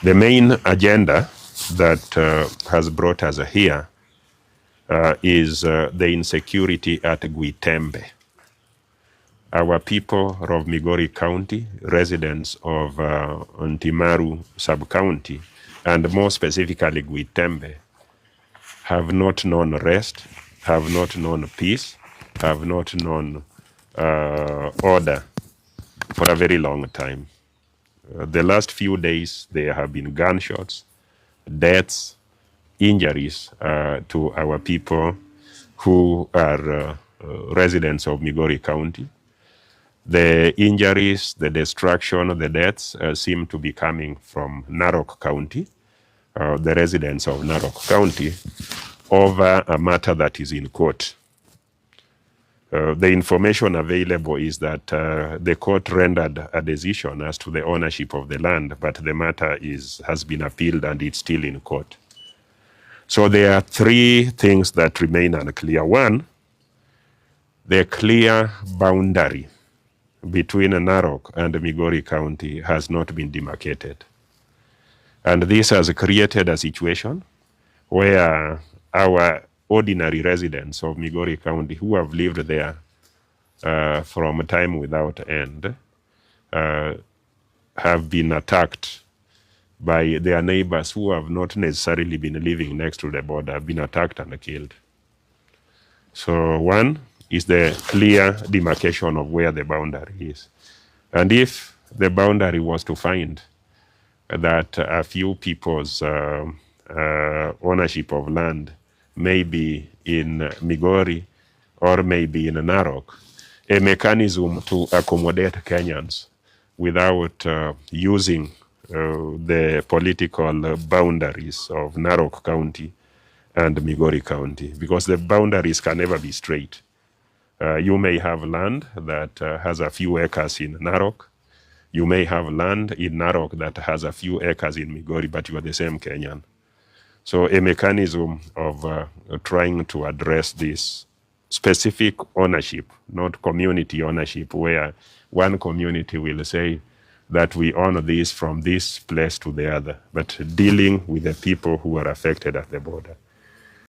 The main agenda that has brought us here is the insecurity at Gwitembe. Our people of Migori County, residents of Ntimaru Sub-County, and more specifically Gwitembe, have not known rest, have not known peace, have not known order for a very long time. The last few days, there have been gunshots, deaths, injuries to our people who are residents of Migori County. The injuries, the destruction, the deaths seem to be coming from Narok County, the residents of Narok County, over a matter that is in court. The information available is that the court rendered a decision as to the ownership of the land, but the matter has been appealed and it's still in court. So there are three things that remain unclear. One, the clear boundary between Narok and Migori County has not been demarcated. And this has created a situation where our ordinary residents of Migori County who have lived there from time without end have been attacked by their neighbors who have not necessarily been living next to the border, have been attacked and killed. So one is the clear demarcation of where the boundary is. And if the boundary was to find that a few people's ownership of land may be in Migori or maybe in Narok, a mechanism to accommodate Kenyans without using the political boundaries of Narok County and Migori County, because the boundaries can never be straight. You may have land that has a few acres in Narok. You may have land in Narok that has a few acres in Migori, but you are the same Kenyan. So a mechanism of trying to address this specific ownership, not community ownership, where one community will say that we own this from this place to the other, but dealing with the people who are affected at the border.